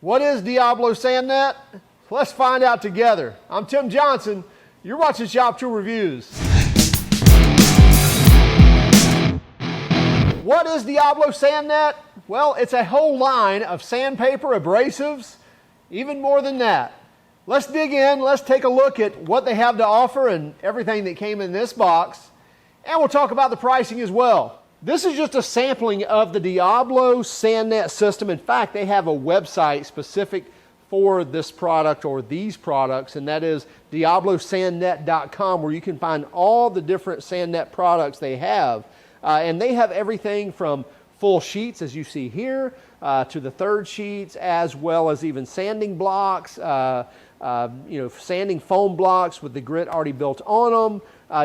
What is Diablo SandNET? Let's find out together. I'm Tim Johnson. You're watching Shop Tool Reviews. What is Diablo SandNET? Well, it's a whole line of sandpaper, abrasives, even more than that. Let's dig in, let's take a look at what they have to offer and everything that came in this box. And we'll talk about the pricing as well. This is just a sampling of the Diablo SandNET system. In fact, they have a website specific for this product or these products, and that is diablosandnet.com, where you can find all the different SandNET products they have. And they have everything from full sheets, as you see here, to the third sheets, as well as even sanding blocks, sanding foam blocks with the grit already built on them.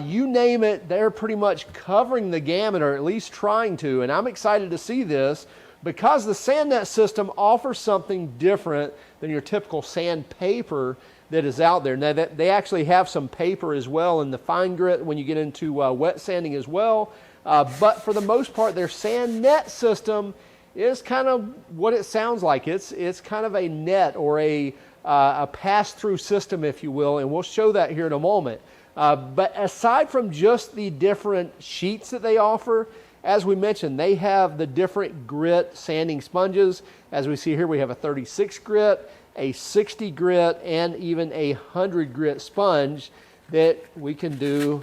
You name it, they're pretty much covering the gamut, or at least trying to. And I'm excited to see this because the SandNET system offers something different than your typical sandpaper that is out there. Now, they actually have some paper as well in the fine grit when you get into wet sanding as well. But for the most part, their SandNET system is kind of what it sounds like. It's kind of a net or a pass-through system, if you will, and we'll show that here in a moment. But aside from just the different sheets that they offer, as we mentioned, they have the different grit sanding sponges. As we see here, we have a 36 grit, a 60 grit, and even a 100 grit sponge that we can do,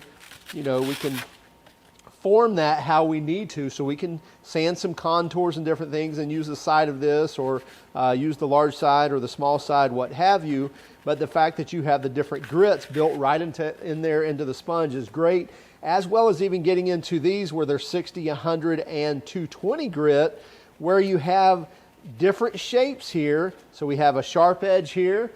we can form that how we need to, so we can sand some contours and different things and use the side of this, or use the large side or the small side, what have you. But the fact that you have the different grits built right in there into the sponge is great, as well as even getting into these where they're 60, 100, and 220 grit, where you have different shapes here. So we have a sharp edge here,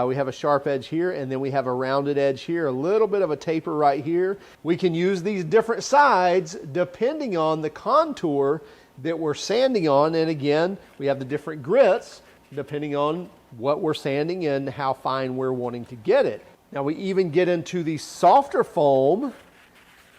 we have a sharp edge here, and then we have a rounded edge here, a little bit of a taper right here. We can use these different sides depending on the contour that we're sanding on. And again, we have the different grits depending on what we're sanding and how fine we're wanting to get it. Now we even get into the softer foam,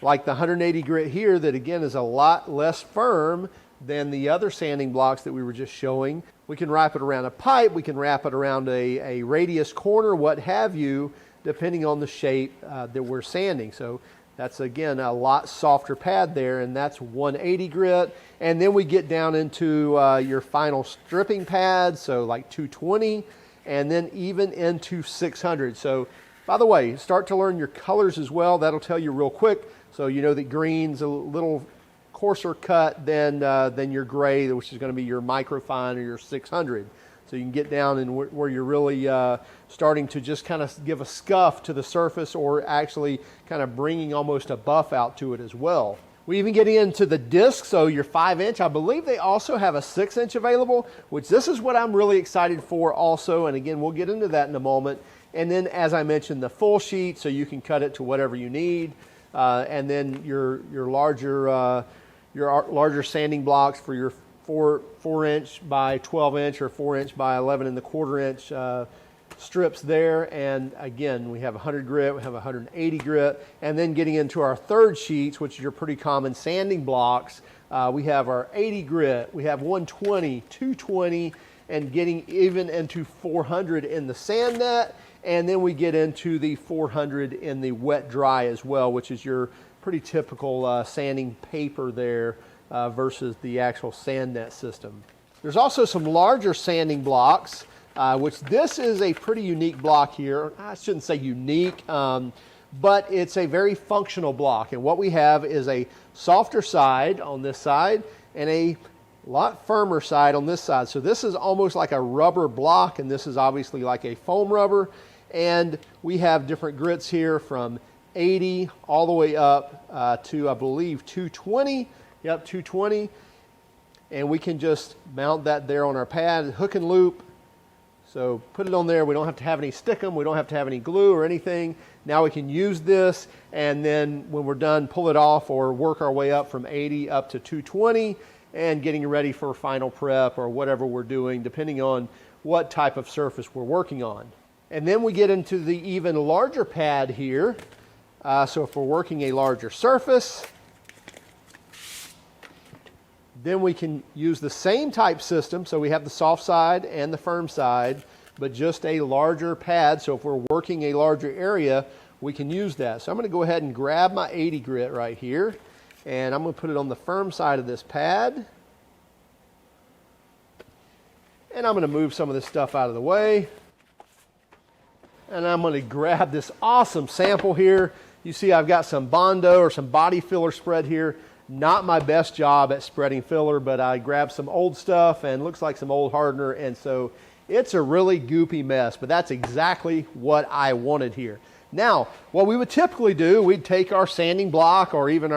like the 180 grit here, that again is a lot less firm than the other sanding blocks that we were just showing. We can wrap it around a pipe, we can wrap it around a radius corner, what have you, depending on the shape that we're sanding. So that's again a lot softer pad there, and that's 180 grit. And then we get down into your final stripping pad, so like 220, and then even into 600. So by the way, start to learn your colors as well. That'll tell you real quick. So you know that green's a little coarser cut than your gray, which is going to be your microfine or your 600. So you can get down and where you're really starting to just kind of give a scuff to the surface, or actually kind of bringing almost a buff out to it as well. We even get into the disc, so your 5-inch. I believe they also have a 6-inch available, which this is what I'm really excited for also. And again, we'll get into that in a moment. And then, as I mentioned, the full sheet, so you can cut it to whatever you need. And then your larger sanding blocks for your 4-inch by 12-inch or 4-inch by 11.25-inch strips there. And again, we have 100 grit, we have 180 grit, and then getting into our third sheets, which are your pretty common sanding blocks. We have our 80 grit, we have 120, 220, and getting even into 400 in the SandNET. And then we get into the 400 in the wet dry as well, which is your pretty typical sanding paper there versus the actual SandNET system. There's also some larger sanding blocks, which this is a pretty unique block here. I shouldn't say unique, but it's a very functional block. And what we have is a softer side on this side and a lot firmer side on this side. So this is almost like a rubber block, and this is obviously like a foam rubber. And we have different grits here from 80 all the way up to, I believe, 220. Yep, 220. And we can just mount that there on our pad, hook and loop. So put it on there. We don't have to have any stickum. We don't have to have any glue or anything. Now we can use this, and then when we're done, pull it off or work our way up from 80 up to 220 and getting ready for final prep or whatever we're doing, depending on what type of surface we're working on. And then we get into the even larger pad here. So if we're working a larger surface, Then we can use the same type system, so we have the soft side and the firm side, but just a larger pad. So if we're working a larger area, we can use that. So I'm going to go ahead and grab my 80 grit right here, and I'm going to put it on the firm side of this pad. And I'm going to move some of this stuff out of the way. And I'm going to grab this awesome sample here. You see I've got some Bondo or some body filler spread here. Not my best job at spreading filler, but I grabbed some old stuff and looks like some old hardener, and so it's a really goopy mess, but that's exactly what I wanted here. Now, what we would typically do, we'd take our sanding block or even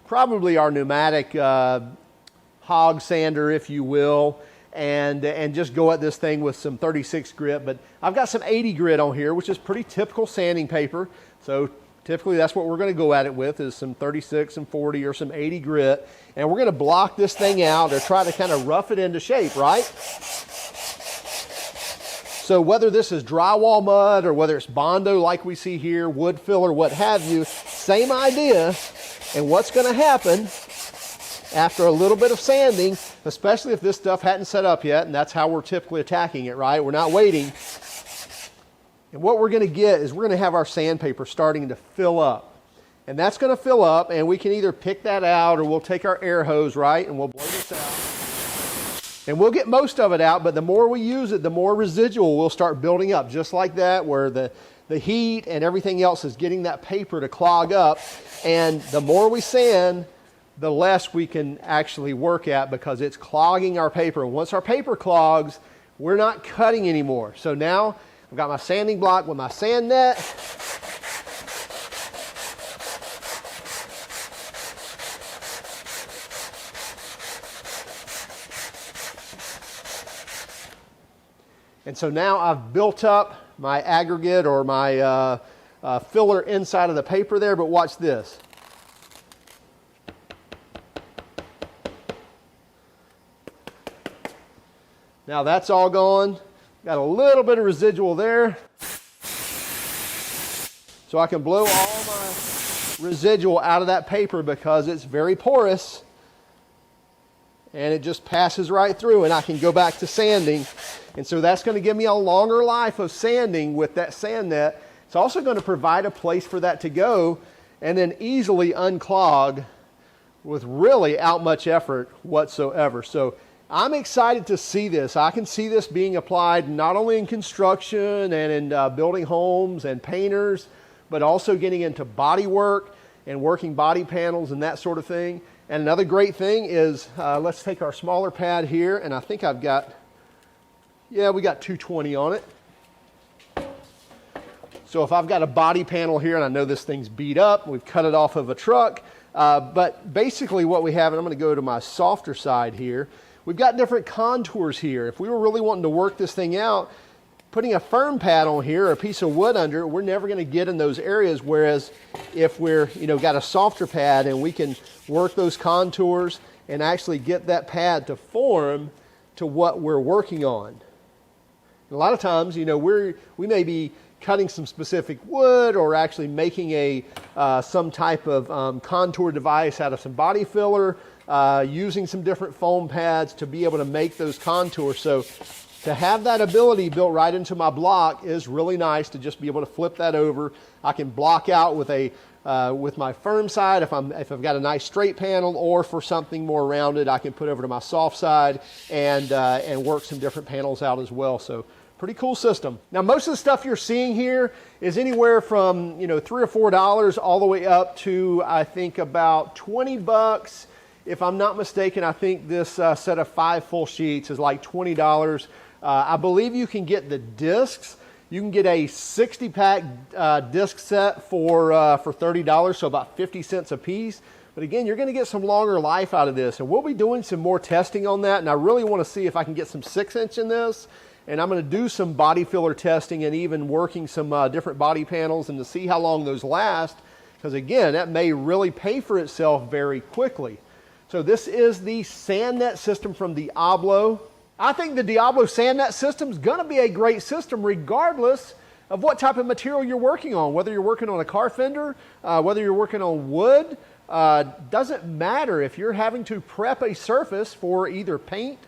probably our pneumatic hog sander, if you will, and just go at this thing with some 36 grit, but I've got some 80 grit on here, which is pretty typical sanding paper. So typically that's what we're going to go at it with, is some 36 and 40 or some 80 grit, and we're going to block this thing out or try to kind of rough it into shape, right? So whether this is drywall mud or whether it's Bondo like we see here, wood filler, what have you, same idea. And what's going to happen after a little bit of sanding, especially if this stuff hadn't set up yet, and that's how we're typically attacking it, right? We're not waiting. And what we're going to get is we're going to have our sandpaper starting to fill up. And that's going to fill up, and we can either pick that out or we'll take our air hose, right, and we'll blow this out. And we'll get most of it out, but the more we use it, the more residual will start building up, just like that, where the heat and everything else is getting that paper to clog up. And the more we sand, the less we can actually work at because it's clogging our paper. And once our paper clogs, we're not cutting anymore. So now I've got my sanding block with my sand net. And so now I've built up my aggregate or my filler inside of the paper there, but watch this. Now that's all gone. Got a little bit of residual there. So I can blow all my residual out of that paper because it's very porous. And it just passes right through, and I can go back to sanding. And so that's going to give me a longer life of sanding with that sand net. It's also going to provide a place for that to go and then easily unclog with really out much effort whatsoever. So I'm excited to see this. I can see this being applied not only in construction and in building homes and painters, but also getting into body work and working body panels and that sort of thing. And another great thing is, let's take our smaller pad here, and I think I've got, yeah, we got 220 on it. So if I've got a body panel here, and I know this thing's beat up, we've cut it off of a truck, but basically what we have, and I'm going to go to my softer side here, we've got different contours here. If we were really wanting to work this thing out, putting a firm pad on here or a piece of wood under it, we're never going to get in those areas, whereas if we're, got a softer pad and we can work those contours and actually get that pad to form to what we're working on. And a lot of times, we may be cutting some specific wood or actually making some type of contour device out of some body filler, using some different foam pads to be able to make those contours. So to have that ability built right into my block is really nice, to just be able to flip that over. I can block out with with my firm side if I've got a nice straight panel, or for something more rounded, I can put over to my soft side and work some different panels out as well. So pretty cool system. Now most of the stuff you're seeing here is anywhere from $3 or $4 all the way up to I think about $20. If I'm not mistaken, I think this set of 5 full sheets is like $20. I believe you can get the discs. You can get a 60-pack disc set for $30, so about 50 cents a piece. But again, you're going to get some longer life out of this, and we'll be doing some more testing on that. And I really want to see if I can get some 6-inch in this. And I'm going to do some body filler testing and even working some different body panels, and to see how long those last. Because again, that may really pay for itself very quickly. So this is the SandNET system from Diablo. I think the Diablo SandNET system is going to be a great system regardless of what type of material you're working on, whether you're working on a car fender, whether you're working on wood, Doesn't matter if you're having to prep a surface for either paint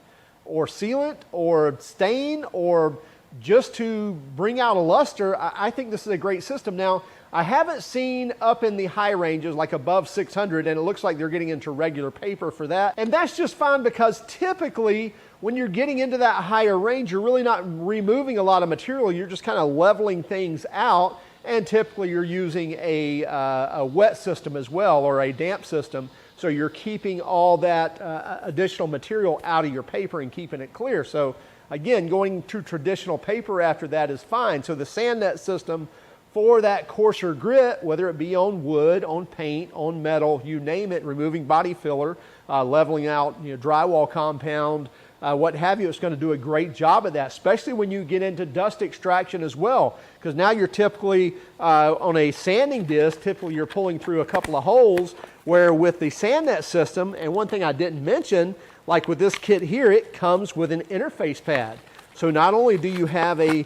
or sealant or stain or just to bring out a luster. I think this is a great system. Now, I haven't seen up in the high ranges, like above 600, and it looks like they're getting into regular paper for that. And that's just fine, because typically when you're getting into that higher range, you're really not removing a lot of material. You're just kind of leveling things out. And typically you're using a wet system as well, or a damp system. So you're keeping all that additional material out of your paper and keeping it clear. So again, going to traditional paper after that is fine. So the SandNET system for that coarser grit, whether it be on wood, on paint, on metal, you name it, removing body filler, leveling out drywall compound, what have you, it's going to do a great job of that, especially when you get into dust extraction as well. Because now you're typically, on a sanding disc, typically you're pulling through a couple of holes, where with the SandNET system, and one thing I didn't mention, like with this kit here, it comes with an interface pad. So not only do you have a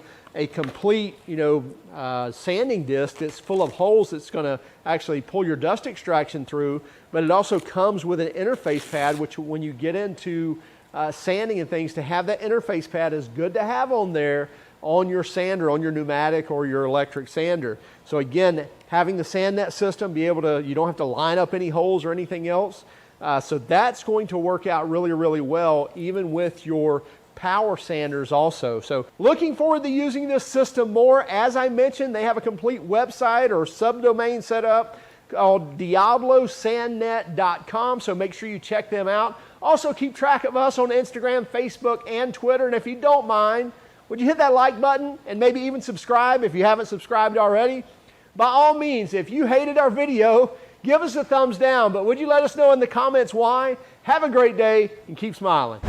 complete, sanding disc that's full of holes that's going to actually pull your dust extraction through, but it also comes with an interface pad, which when you get into sanding and things, to have that interface pad is good to have on there on your sander, on your pneumatic or your electric sander. So again, having the SandNET system, you don't have to line up any holes or anything else. So that's going to work out really, really well, even with your power sanders also. So looking forward to using this system more. As I mentioned, they have a complete website or subdomain set up called DiabloSandNET.com, so make sure you check them out. Also, keep track of us on Instagram, Facebook, and Twitter. And if you don't mind, would you hit that like button and maybe even subscribe if you haven't subscribed already? By all means, if you hated our video, give us a thumbs down, but would you let us know in the comments why? Have a great day and keep smiling.